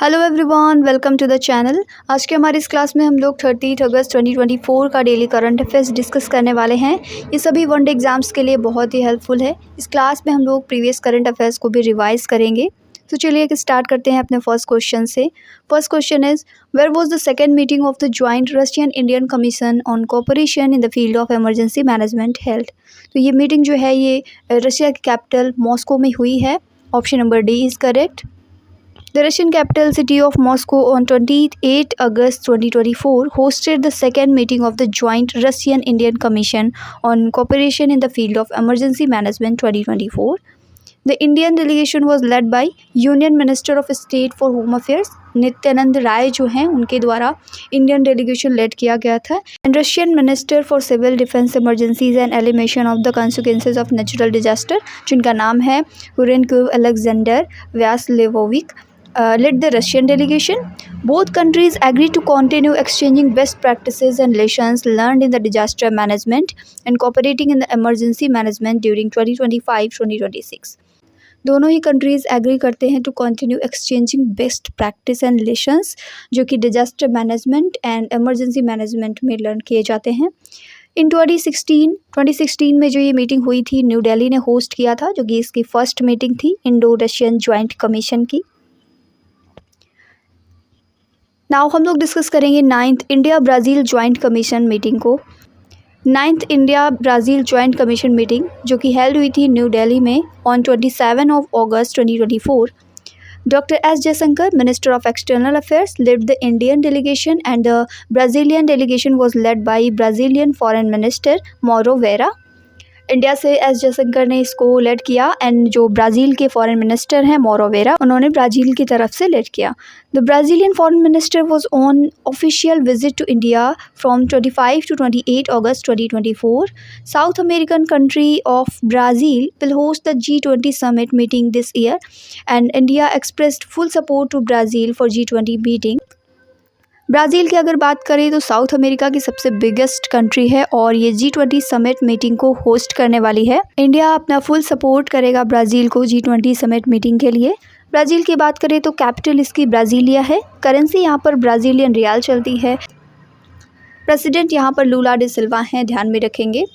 Hello everyone, welcome to the channel. आज के हमारी इस क्लास में हम लोग 30 अगस्त 2024 का डेली करंट अफेयर्स डिस्कस करने वाले हैं। ये सभी वनडे एग्जाम्स के लिए बहुत ही हेल्पफुल है। इस क्लास में हम लोग प्रीवियस करंट अफेयर्स को भी रिवाइज करेंगे। तो चलिए स्टार्ट करते हैं अपने फर्स्ट क्वेश्चन से। First question is, where was the second meeting of the joint Russian Indian commission on cooperation in the field of emergency management held. तो ये मीटिंग जो है ये रशिया की कैपिटल मॉस्को में हुई है। Option number D is correct. The Russian capital city of Moscow on 28 August 2024 hosted the second meeting of the Joint Russian-Indian Commission on Cooperation in the Field of Emergency Management 2024. The Indian delegation was led by Union Minister of State for Home Affairs Nityanand Rai जो हैं उनके द्वारा Indian delegation lead किया गया था। And Russian minister for civil defence emergencies and elimination of the consequences of natural disaster जिनका नाम है हुरेनक्यू Alexander Vyacheslavovich led the Russian delegation. Both countries agreed to continue exchanging best practices and lessons learned in the disaster management and cooperating in the emergency management during 2025-2026. दोनों ही countries agree करते हैं to continue exchanging best practice and lessons जो कि disaster management and emergency management में learn किए जाते हैं। इन 2016 में जो ये मीटिंग हुई थी न्यू दिल्ली ने होस्ट किया था, जो कि इसकी फर्स्ट मीटिंग थी इंडो रशियन ज्वाइंट कमीशन की। नाउ हम लोग डिस्कस करेंगे 9th India Brazil joint commission meeting को। 9th India Brazil joint commission meeting जो कि हेल्ड हुई थी न्यू दिल्ली में ऑन 27 अगस्त 2024। Doctor S Jaishankar, minister of external affairs, led the Indian delegation and the Brazilian delegation was led by Brazilian foreign minister Mauro Vieira. India से S Jaishankar ने इसको led किया एंड जो ब्राज़ील के फॉरेन मिनिस्टर हैं मौरो vera, उन्होंने Brazil की तरफ से लेड किया। The Brazilian foreign minister was on official visit to India from 25 to 28 August 2024. South American country of Brazil will host the G20 summit meeting this year and India expressed full support to Brazil for G20 meeting. Brazil की अगर बात करें तो south America की सबसे biggest country है और ये G20 समिट मीटिंग को होस्ट करने वाली है। इंडिया अपना फुल सपोर्ट करेगा ब्राज़ील को G20 समिट मीटिंग के लिए। ब्राज़ील की बात करें तो कैपिटल इसकी ब्राज़ीलिया है। करेंसी यहाँ पर ब्राज़ीलियन रियाल चलती है। प्रेसिडेंट यहाँ पर लूला डे सिल्वा हैं, ध्यान में रखेंगे।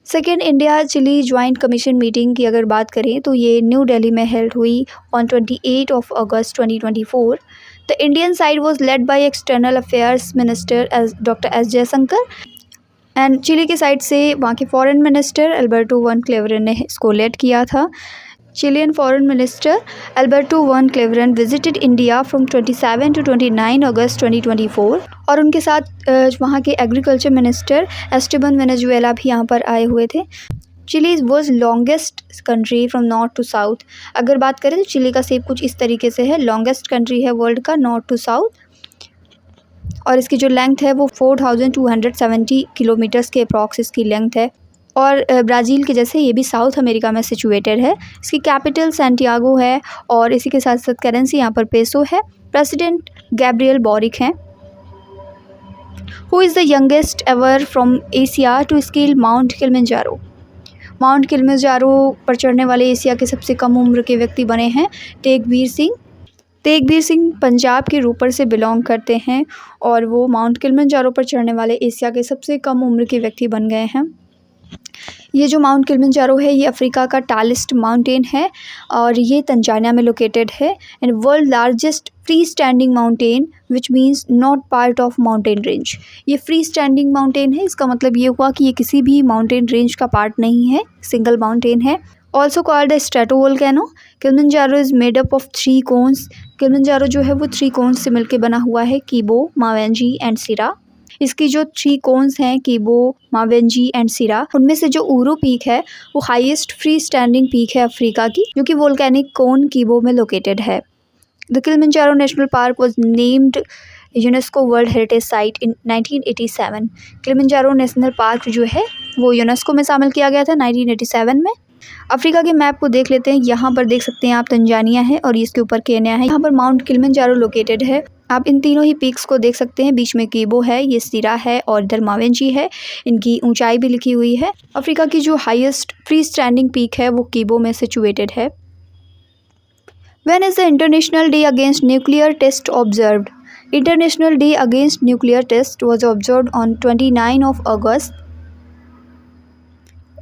Second India Chile joint commission meeting की अगर बात करें तो ये न्यू दिल्ली में हेल्ड हुई on 28 August 2024। The Indian side was led by External Affairs Minister as Dr. S. Jaishankar and Chile की साइड से वहाँ के foreign minister Alberto van Klaveren ने इसको लेड किया था। Chilean foreign minister Alberto van Klaveren visited India from 27 to 29 August 2024 और उनके साथ वहाँ के एग्रीकल्चर मिनिस्टर एस्टेबन वेनेजुएला भी यहाँ पर आए हुए थे। Chile was longest country from north to south. अगर बात करें तो चिली का शेप कुछ इस तरीके से है, लॉन्गेस्ट कंट्री है वर्ल्ड का नॉर्थ टू साउथ और इसकी जो लेंथ है वो 4270 किलोमीटर्स के अप्रॉक्स इसकी लेंथ है। और ब्राज़ील के जैसे ये भी साउथ अमेरिका में सिचुएटेड है। इसकी कैपिटल सैंटियागो है और इसी के साथ साथ करेंसी यहाँ पर पेसो है। प्रेसिडेंट गैब्रियल बॉरिक हैं। Who is the youngest ever from Asia to scale Mount Kilimanjaro. Mount Kilimanjaro पर चढ़ने वाले एशिया के सबसे कम उम्र के व्यक्ति बने हैं तेगबीर सिंह। तेगबीर सिंह पंजाब के रोपर से बिलोंग करते हैं और वो माउंट किलिमंजारो पर चढ़ने वाले एशिया के सबसे कम उम्र के व्यक्ति बन गए हैं। ये जो माउंट किलिमंजारो है ये अफ्रीका का टालेस्ट माउंटेन है और ये तंजानिया में लोकेटेड है and world largest free standing mountain which means not part of mountain range. ये फ्री स्टैंडिंग माउंटेन है, इसका मतलब ये हुआ कि ये किसी भी माउंटेन रेंज का पार्ट नहीं है, सिंगल माउंटेन है। Also called the stratovolcano. Kilimanjaro is made up of 3 cones. Kilimanjaro जो है वो 3 कोन्स से मिलकर बना हुआ है, कीबो, मावेंजी एंड सिरा। इसकी जो 3 कोन्स हैं कीबो, मावेंजी एंड सिरा, उनमें से जो ऊरू पीक है वो हाईएस्ट फ्री स्टैंडिंग पीक है अफ्रीका की, जो कि वोल्केनिक कोन कीबो में लोकेटेड है। The Kilimanjaro national park was named UNESCO world heritage site in 1987। Kilimanjaro national park जो है वो यूनेस्को में शामिल किया गया था 1987 में। अफ्रीका के मैप को देख लेते हैं। यहाँ पर देख सकते हैं आप तंजानिया है और इसके ऊपर केन्या है। यहाँ पर माउंट किलिमंजारो लोकेटेड है। आप इन तीनों ही पीक्स को देख सकते हैं। बीच में कीबो है, ये सिरा है और इधर मावेंजी है। इनकी ऊंचाई भी लिखी हुई है। अफ्रीका की जो हाईएस्ट फ्री स्टैंडिंग पीक है वो कीबो में सिचुएटेड है। When is the International Day Against Nuclear Test observed? International Day Against Nuclear Test was observed on 29 of August.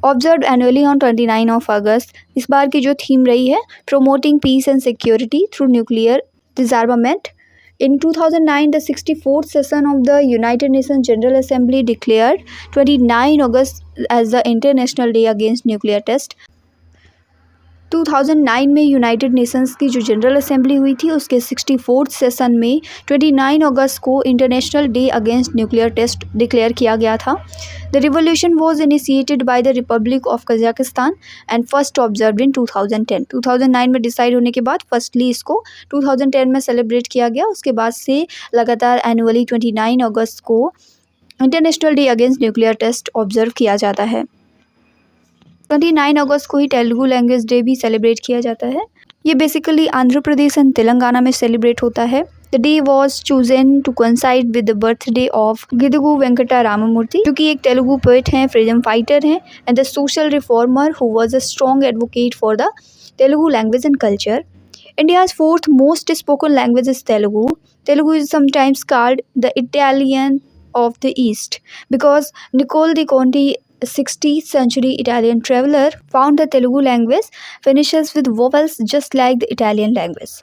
Observed annually on 29 of August. इस बार की जो थीम रही है Promoting Peace and Security through Nuclear Disarmament. In 2009, the 64th session of the United Nations General Assembly declared 29 August as the International Day Against Nuclear Test. 2009 में United Nations की जो general assembly हुई थी उसके 64th session में 29 अगस्त को international day against nuclear test declared किया गया था. The revolution was initiated by the Republic of Kazakhstan and first observed in 2010. 2009 में डिसाइड होने के बाद फर्स्टली इसको 2010 में सेलिब्रेट किया गया. उसके बाद से लगातार एनुअली 29 अगस्त को international day against nuclear test observe किया जाता है. 29 अगस्त को ही तेलुगु लैंग्वेज डे भी सेलिब्रेट किया जाता है. ये बेसिकली आंध्र प्रदेश एंड तेलंगाना में सेलिब्रेट होता है. The day was chosen to coincide with the birthday of Gidugu Venkata Ramamurthy, जो कि एक तेलुगु पोइट हैं, फ्रीडम फाइटर हैं and the social reformer who was a strong advocate for the Telugu language and culture. India's fourth most spoken language is Telugu. Telugu is sometimes called the Italian of the East because Niccolò di Conti, a 16th century Italian traveler, found the Telugu language finishes with vowels just like the Italian language.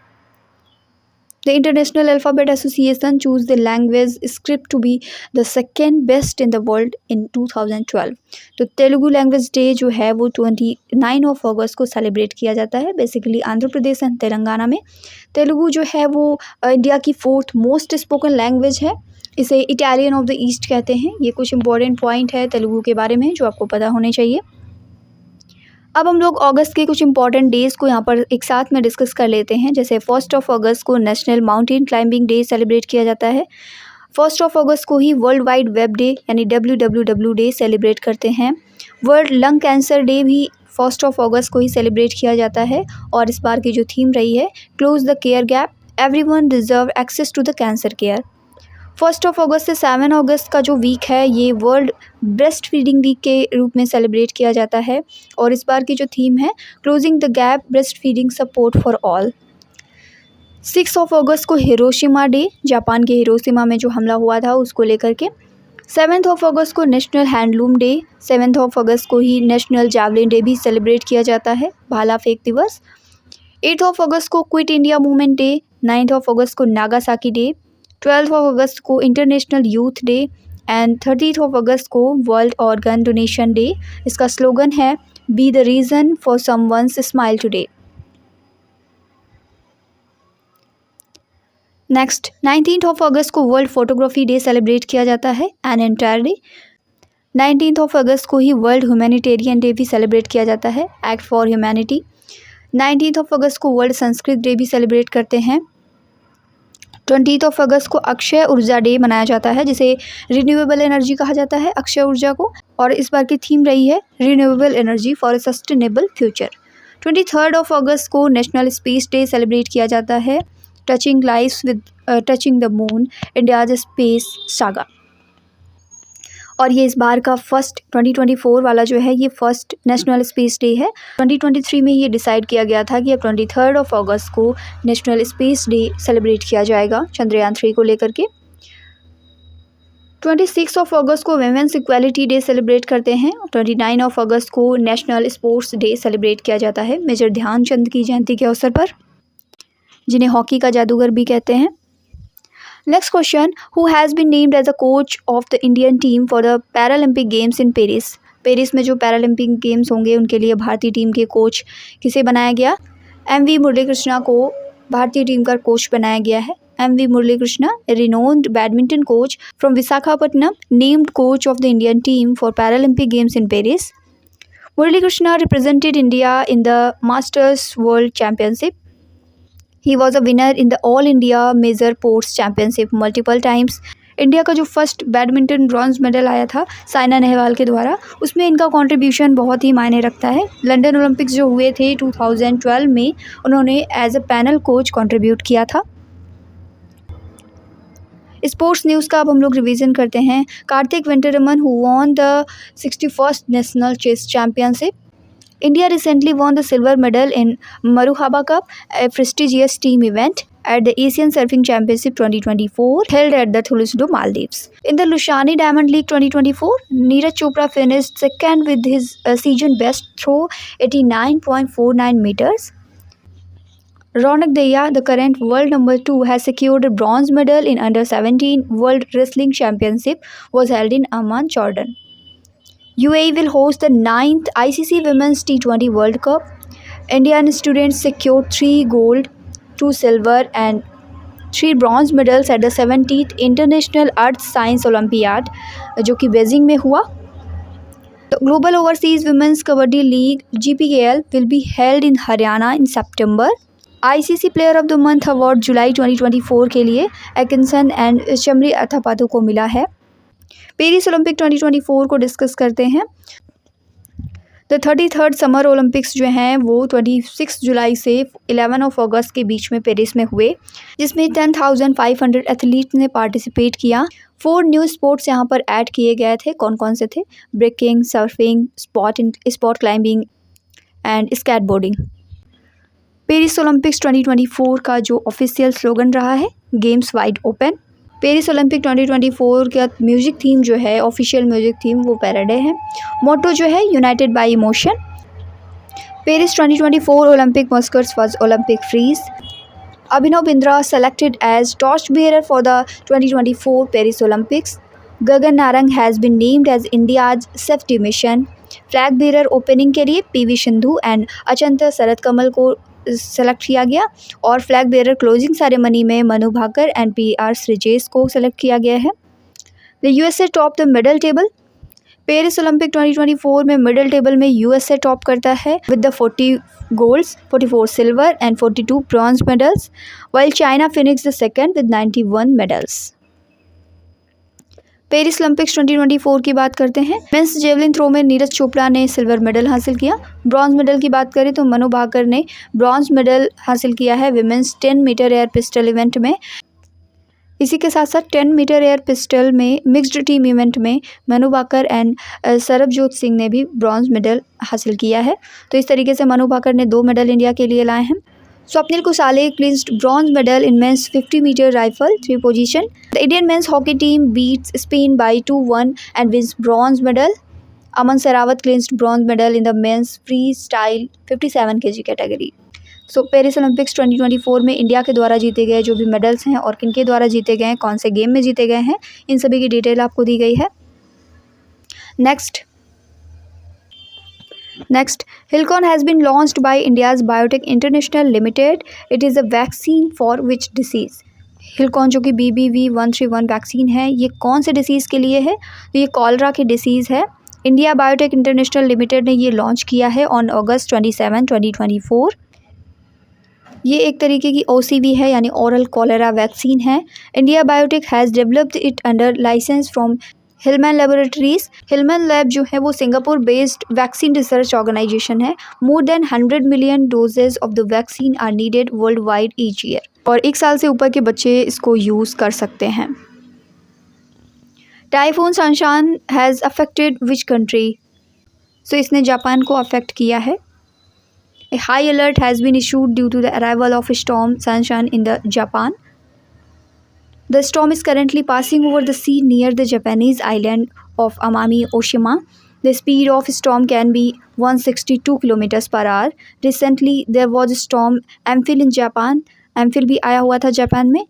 The International Alphabet Association chose the language script to be the second best in the world in 2012. तो Telugu language day जो है वो 29 of अगस्त को celebrate किया जाता है. Basically Andhra Pradesh and Telangana में तेलुगु जो है वो इंडिया की फोर्थ मोस्ट स्पोकन लैंग्वेज है. इसे इटालियन ऑफ द ईस्ट कहते हैं. ये कुछ इंपॉर्टेंट पॉइंट है तेलुगु के बारे में जो आपको पता होने चाहिए. अब हम लोग अगस्त के कुछ इंपॉर्टेंट डेज़ को यहाँ पर एक साथ में डिस्कस कर लेते हैं. जैसे 1 अगस्त को national mountain climbing day celebrate किया जाता है. 1 अगस्त को ही वर्ल्ड वाइड वेब डे यानी WWW डे सेलिब्रेट करते हैं. वर्ल्ड लंग कैंसर डे भी 1 अगस्त को ही सेलिब्रेट किया जाता है. और इस बार की जो थीम रही है close the care gap, everyone deserve access to the cancer care. 1 अगस्त से 7 अगस्त का जो वीक है ये वर्ल्ड ब्रेस्ट फीडिंग वीक के रूप में सेलिब्रेट किया जाता है. और इस बार की जो थीम है closing the gap breast feeding support for all. 6 अगस्त को हिरोशिमा डे, जापान के हिरोशिमा में जो हमला हुआ था उसको लेकर के. 7 अगस्त को नेशनल हैंडलूम डे. 7 अगस्त को ही नेशनल जैवलिन डे भी सेलिब्रेट किया जाता है, भाला फेंक दिवस. 8 अगस्त को क्विट इंडिया मूवमेंट डे. 9 अगस्त को नागासाकी डे. 12 अगस्त को इंटरनेशनल यूथ डे एंड 30 अगस्त को वर्ल्ड ऑर्गन डोनेशन डे. इसका स्लोगन है be the reason for someone's smile today. Next 19 अगस्त को वर्ल्ड फोटोग्राफी डे सेलिब्रेट किया जाता है एन एंटायर डे. 19 अगस्त को ही वर्ल्ड ह्यूमैनिटेरियन डे भी सेलिब्रेट किया जाता है, एक्ट फॉर ह्यूमैनिटी. 19 अगस्त को वर्ल्ड संस्कृत डे भी सेलिब्रेट करते हैं. 20 अगस्त को अक्षय ऊर्जा डे मनाया जाता है, जिसे रिन्यूएबल एनर्जी कहा जाता है अक्षय ऊर्जा को. और इस बार की थीम रही है renewable energy for a sustainable future. 23 अगस्त को नेशनल स्पेस डे सेलिब्रेट किया जाता है, touching lifes with touching the moon, India's space saga. और ये इस बार का फर्स्ट 2024 वाला जो है ये फर्स्ट नेशनल स्पेस डे है. 2023 में ये डिसाइड किया गया था कि अब 23 अगस्त को नेशनल स्पेस डे सेलिब्रेट किया जाएगा चंद्रयान 3 को लेकर के. 26 अगस्त को वुमेन्स इक्वालिटी डे सेलिब्रेट करते हैं. 29 अगस्त को नेशनल स्पोर्ट्स डे सेलिब्रेट किया जाता है मेजर ध्यानचंद की जयंती के अवसर पर, जिन्हें हॉकी का जादूगर भी कहते हैं. Next question, who has been named as a coach of the Indian team for the Paralympic Games in Paris? Paris में जो पैरालंपिक गेम्स होंगे उनके लिए भारतीय टीम के कोच किसे बनाया गया? MV मुरलीकृष्णा को भारतीय टीम का कोच बनाया गया है. MV मुरलीकृष्णा, a renowned badminton coach from Visakhapatnam, named coach of the Indian team for Paralympic Games in Paris. Murali represented India in the Masters World Championship. He was a winner in the All India Major Sports Championship multiple times. India का जो first badminton bronze medal आया था साइना नेहवाल के द्वारा, उसमें इनका contribution बहुत ही मायने रखता है. लंदन ओलंपिक्स जो हुए थे 2012 में उन्होंने as a panel coach contribute किया था. स्पोर्ट्स न्यूज़ का अब हम लोग रिवीजन करते हैं. Karthik Venkataraman who won the 61st national chess championship. India recently won the silver medal in Maruhaba Cup, a prestigious team event at the Asian Surfing Championship 2024 held at the Thulusdo, Maldives. In the Lushani Diamond League 2024, Neeraj Chopra finished second with his season best throw 89.49 meters. Ronak Deya, the current world number 2, has secured a bronze medal in Under 17 World Wrestling Championship was held in Amman, Jordan. UAE will host the 9th ICC Women's T20 World Cup. Indian students secured 3 gold, 2 silver and 3 bronze medals at the 17th International Earth Science Olympiad जो कि Beijing में हुआ. The Global Overseas Women's Kabaddi League GPKL will be held in Haryana in September. ICC Player of the Month Award जुलाई 2024 के लिए एकिंसन and चमरी अथापातु को मिला है. Paris Olympic 2024 को डिस्कस करते हैं. द 33rd समर ओलंपिक्स जो हैं वो 26 जुलाई से 11 अगस्त के बीच में पेरिस में हुए, जिसमें 10,500 एथलीट ने पार्टिसिपेट किया. 4 न्यू स्पोर्ट्स यहाँ पर ऐड किए गए थे. कौन कौन से थे? Breaking, surfing, sport climbing and skateboarding. Paris Olympics 2024 का जो ऑफिशियल स्लोगन रहा है, games wide open. Paris Olympic 2024 का म्यूजिक थीम जो है, ऑफिशियल म्यूजिक थीम, वो पैराडे है. मोटो जो है, united by emotion. Paris 2024 Olympic mascots was Olympic Phryges. Abhinav Bindra selected as torch bearer for the 2024 Paris Olympics. Gagan Narang has been named as India's safety mission. Flag bearer opening के लिए PV Sindhu and Achanta Sharath Kamal को select किया गया और flag bearer closing ceremony में Manu Bhaker and PR Sreejesh को select किया गया है. The USA top the medal table. Paris Olympic 2024 में मेडल टेबल में USA टॉप करता है with the 40 golds, 44 silver and 42 bronze medals, while China finished the second with 91 medals. Paris Olympics 2024 की बात करते हैं. मेंस जेवलिन थ्रो में नीरज चोपड़ा ने सिल्वर मेडल हासिल किया. ब्रॉन्ज मेडल की बात करें तो मनु भाकर ने ब्रॉन्ज मेडल हासिल किया है women's 10 meter air pistol event में. इसी के साथ साथ 10 मीटर एयर पिस्टल में मिक्स्ड टीम इवेंट में मनु भाकर एंड सरबजोत सिंह ने भी ब्रॉन्ज मेडल हासिल किया है. तो इस तरीके से मनु भाकर ने 2 मेडल इंडिया के लिए लाए हैं. स्वप्निल कुसाले clinched bronze medal in men's 50-meter rifle 3 position. The Indian men's hockey team beats Spain by 2-1 and wins bronze medal. Aman Sarawat clinched bronze medal in the men's freestyle 57 kg category. So Paris Olympics 2024 में India के द्वारा जीते गए जो भी medals हैं और किनके द्वारा जीते गए हैं, कौन से गेम में जीते गए हैं, इन सभी की डिटेल आपको दी गई है. Next, Hilcon has been launched by India's Biotech International Limited. It is a vaccine for which disease? Hilcon जो कि BBV131 वैक्सीन है, ये कौन से डिसीज़ के लिए है? तो ये कॉलरा की डिसीज़ है. इंडिया बायोटेक इंटरनेशनल लिमिटेड ने ये लॉन्च किया है ऑन अगस्त 27, 2024. ये एक तरीके की OCV है यानी ओरल कॉलरा वैक्सीन है. India biotech has developed it under license from Hilleman laboratories. Hilleman lab जो है वो Singapore based vaccine research organisation है. More than 100 million doses of the vaccine are needed world wide each year. और 1 साल से ऊपर के बच्चे इसको यूज़ कर सकते हैं. Typhoon Shanshan has affected which country? So इसने जापान को अफेक्ट किया है. A high alert has been issued due to the arrival of storm Sanshan in the Japan. The storm is currently passing over the sea near the Japanese island of Amami Oshima. The speed of storm can be 162 km per hour. Recently, there was a storm Amphill in Japan. Amphill भी आया हुआ था Japan में.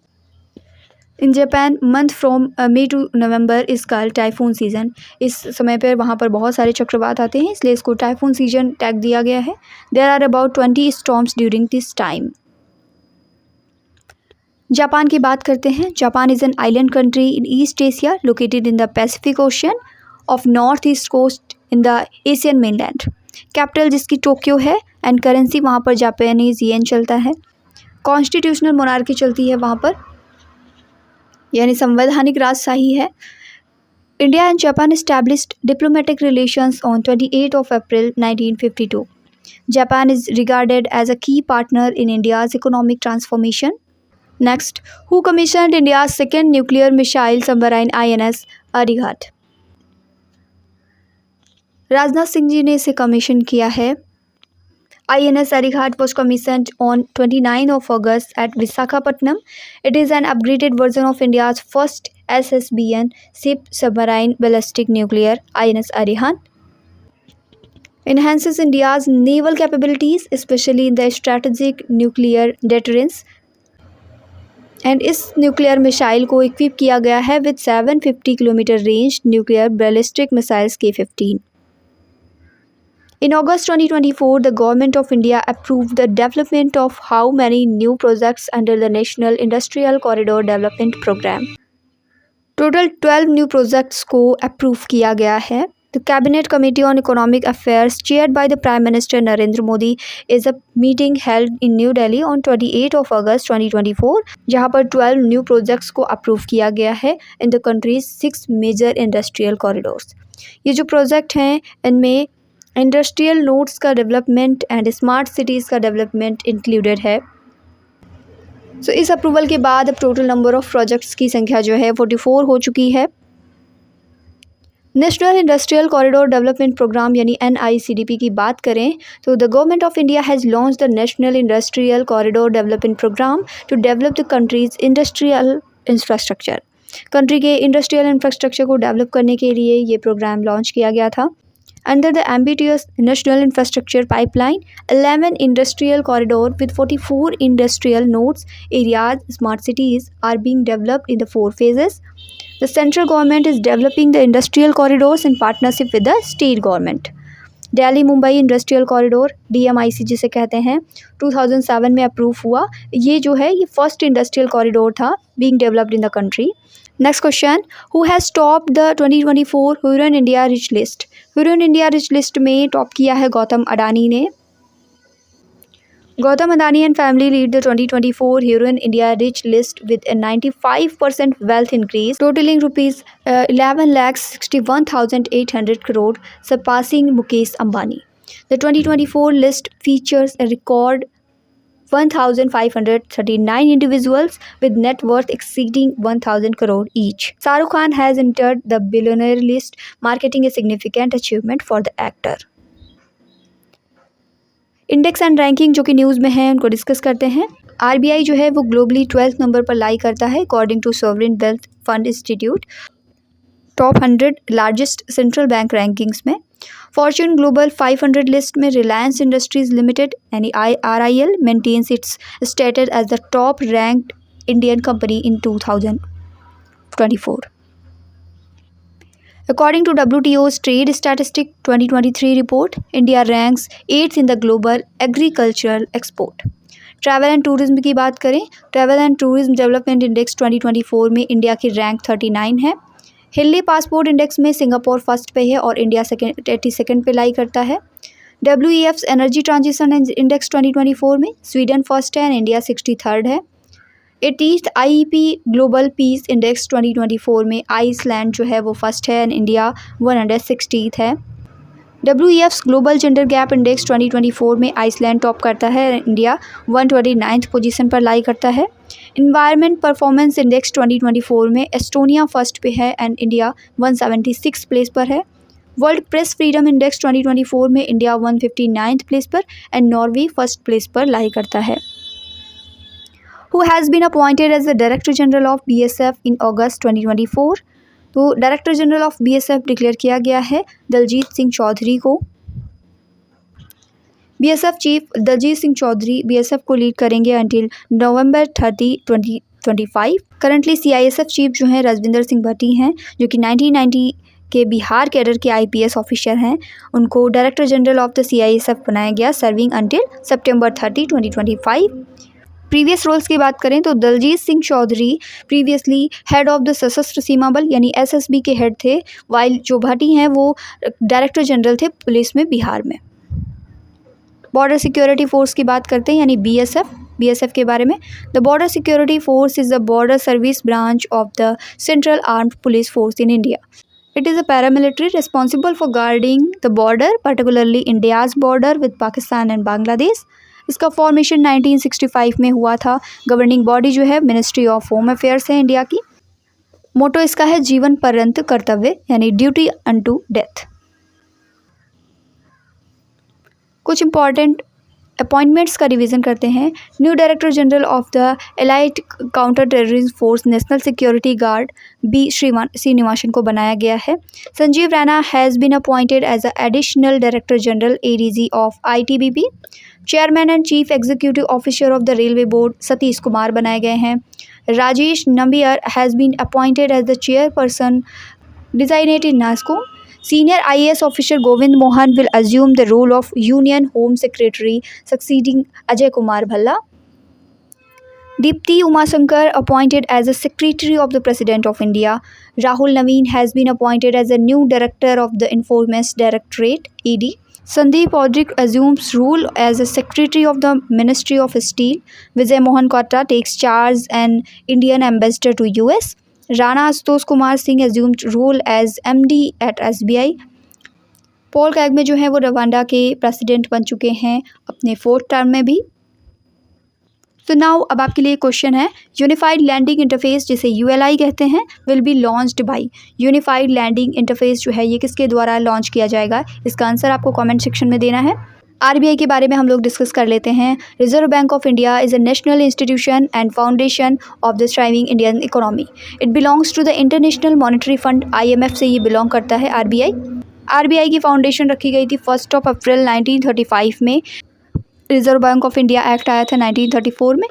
In Japan month from May to November is called typhoon season. इस समय पर वहाँ पर बहुत सारे चक्रवात आते हैं, इसलिए इसको टाइफून सीजन टैग दिया गया है. There are about 20 storms during this time. Japan की बात करते हैं. Japan is an island country in East Asia located in the Pacific Ocean of north east coast in the Asian mainland. Capital जिसकी Tokyo है and currency वहाँ पर Japanese येन चलता है. कॉन्स्टिट्यूशनल मोनार्की चलती है वहाँ पर, यानी संवैधानिक राजशाही है. India and Japan established diplomatic relations on 28 of April 1952. Japan is regarded as a key partner in India's economic transformation. Next, who commissioned India's second nuclear missile submarine INS Arighat? Rajnath Singh ji ने इसे कमीशन किया है. INS Arihant was commissioned on 29 of August at Visakhapatnam. It is an upgraded version of India's first SSBN ship submarine ballistic nuclear INS Arihant. Enhances India's naval capabilities, especially in the strategic nuclear deterrence. And इस nuclear missile को equip किया गया है with 750 kilometre range nuclear ballistic missiles K-15. In August 2024, the Government of India approved the development of how many new projects under the National Industrial Corridor Development Program. Total 12 new projects को approve किया गया है. The Cabinet Committee on Economic Affairs, chaired by the Prime Minister Narendra Modi, is a meeting held in New Delhi on 28 of August 2024, जहां पर 12 new projects को approve किया गया है in the country's 6 major industrial corridors. ये जो project हैं इनमें इंडस्ट्रियल नोड्स का डेवलपमेंट एंड स्मार्ट सिटीज़ का डेवलपमेंट इंक्लूडेड है. सो इस अप्रूवल के बाद अब टोटल नंबर ऑफ प्रोजेक्ट्स की संख्या जो है 44 हो चुकी है. National industrial corridor development programme यानी NICDP की बात करें तो the government of India has launch the national industrial corridor development programme to develop the country's industrial infrastructure. Country के इंडस्ट्रियल इंफ्रास्ट्रक्चर को डेवलप करने के लिए ये प्रोग्राम लॉन्च किया गया था. Under the ambitious National Infrastructure Pipeline, 11 industrial corridors with 44 industrial nodes, areas, smart cities are being developed in the 4 phases. The central government is developing the industrial corridors in partnership with the state government. Delhi Mumbai industrial corridor DMIC जिसे कहते हैं 2007 में approve हुआ. ये जो है ये first industrial corridor था being developed in the country. Next question, who has top the 2024 Hurun India rich list. Hurun India rich list में टॉप किया है गौतम अडानी ने. Gautam Adani and family lead the 2024 Hurun India rich list with a 95% wealth increase totaling rupees 11,61,800 crore, surpassing Mukesh Ambani. The 2024 list features a record 1,539 individuals with net worth exceeding 1,000 crore each. Shah Rukh Khan has entered the billionaire list, marking a significant achievement for the actor. Index and ranking जो कि news में है उनको discuss करते हैं. RBI जो है वो ग्लोबली 12th नंबर पर लाई करता है according to sovereign wealth fund institute top 100 largest central bank rankings में. फॉर्च्यून ग्लोबल 500 लिस्ट में रिलायंस इंडस्ट्रीज लिमिटेड यानी RIL maintains its status as the top ranked Indian company in 2024. According to WTO's Trade Statistic 2023 report, India ranks 8th in the global agricultural export. Travel and tourism की बात करें, travel and tourism development index 2024 में India की rank 39 है. हिल्ली passport index में Singapore first पे है और इंडिया 82nd पे लाई करता है. WEF's एनर्जी ट्रांजिशन इंडेक्स 2024 में स्वीडन फर्स्ट है एंड इंडिया 63rd है. 80th IEP global peace index 2024 में आइसलैंड जो है वो फर्स्ट है एंड इंडिया 160th है. WEF's global gender gap index 2024 में आइसलैंड टॉप करता है एंड इंडिया 129th पोजीशन पर लाई करता है. इन्वायरमेंट परफॉर्मेंस इंडेक्स 2024 में एस्टोनिया फर्स्ट पे है एंड इंडिया 176 प्लेस पर है. वर्ल्ड प्रेस फ्रीडम इंडेक्स 2024 में इंडिया 159th प्लेस पर एंड नॉर्वे फर्स्ट प्लेस पर लाई करता है. Who has been appointed as the Director General of BSF in August 2024? तो director general of BSF declare किया गया है दलजीत सिंह चौधरी को. BSF chief Daljit Singh Chaudhary BSF को लीड करेंगे until November 30, 2025. Currently CISF chief जो हैं राजविंदर सिंह भट्टी हैं जो कि 1990 के बिहार कैडर के IPS ऑफिसर हैं. उनको director general of the CISF बनाया गया serving until September 30, 2025. Previous roles की बात करें तो Daljit Singh Chaudhary previously head of the Sashastra Seema बल यानी SSB के हेड थे, वाइल जो भट्टी हैं वो डायरेक्टर जनरल थे पुलिस में बिहार में. बॉर्डर सिक्योरिटी फोर्स की बात करते हैं यानी BSF के बारे में. The border security force is the border service branch of the central armed police force in India. It is a paramilitary responsible for guarding the border, particularly India's border with Pakistan and Bangladesh. इसका formation 1965 में हुआ था. Governing body जो है ministry of home affairs है India की. Motto इसका है जीवन पर्यंत कर्तव्य यानी ड्यूटी अनटू डेथ. कुछ इंपॉर्टेंट अपॉइंटमेंट्स का रिवीजन करते हैं। New director general of the elite counter terrorism force national security guard B Srinivasan को बनाया गया है। Sanjeev Raina has been appointed as a additional director general ADG of ITBP. Chairman and chief executive officer of the railway board Satish Kumar बनाए गए हैं। Rajesh Nambiar has been appointed as the chairperson designated NASCO. Senior IAS officer Govind Mohan will assume the role of Union Home Secretary, succeeding Ajay Kumar Bhalla. Deepti Umasankar appointed as the Secretary of the President of India. Rahul Naveen has been appointed as the new Director of the Enforcement Directorate (ED). Sandeep Audrich assumes role as the Secretary of the Ministry of Steel. Vijay Mohan Kotta takes charge as Indian Ambassador to US. Rana Ashutosh Kumar Singh assumed role as MD at SBI. Paul Kagame जो है वो Rwanda के president बन चुके हैं अपने 4th term में भी। तो नाउ अब आपके लिए क्वेश्चन है, यूनिफाइड लैंडिंग इंटरफेस जिसे ULI कहते हैं will be launched by. Unified lending interface जो है ये किसके द्वारा लॉन्च किया जाएगा, इसका आंसर आपको कमेंट सेक्शन में देना है। RBI के बारे में हम लोग डिस्कस कर लेते हैं। Reserve Bank of India is a national institution and foundation of the thriving Indian economy. It belongs to the International Monetary Fund IMF से ये बिलोंग करता है RBI की फाउंडेशन रखी गई थी 1 अप्रैल 1935 में। Reserve Bank of India act आया था 1934 में।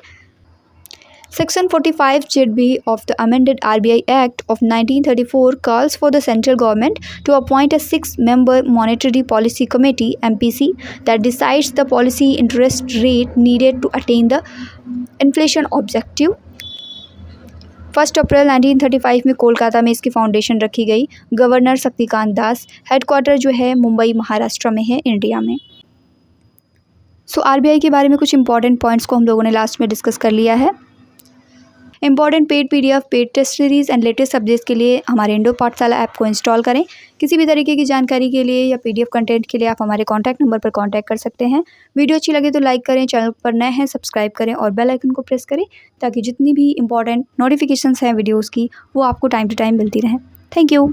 Section 45(ZB) of the amended RBI Act of 1934 calls for the central government to appoint a 6-member Monetary Policy Committee (MPC) that decides the policy interest rate needed to attain the inflation objective. 1 अप्रैल 1935 में कोलकाता में इसकी foundation रखी गई। Governor Shaktikanta Das. Headquarter जो है मुंबई महाराष्ट्र में है, India में। सो RBI के बारे में कुछ इंपॉर्टेंट पॉइंट्स को हम लोगों ने लास्ट में डिस्कस कर लिया है। Important paid PDF, paid test series and latest subjects के लिए हमारे इंडो पाठशाला ऐप को इंस्टॉल करें। किसी भी तरीके की जानकारी के लिए या PDF कंटेंट के लिए आप हमारे कॉन्टैक्ट नंबर पर कॉन्टैक्ट कर सकते हैं। वीडियो अच्छी लगे तो लाइक करें, चैनल पर नए हैं सब्सक्राइब करें और बेल आइकन को प्रेस करें ताकि जितनी भी इंपॉर्टेंट नोटिफिकेशंस हैं वीडियोज़ की वो आपको टाइम टू टाइम मिलती रहें। Thank you.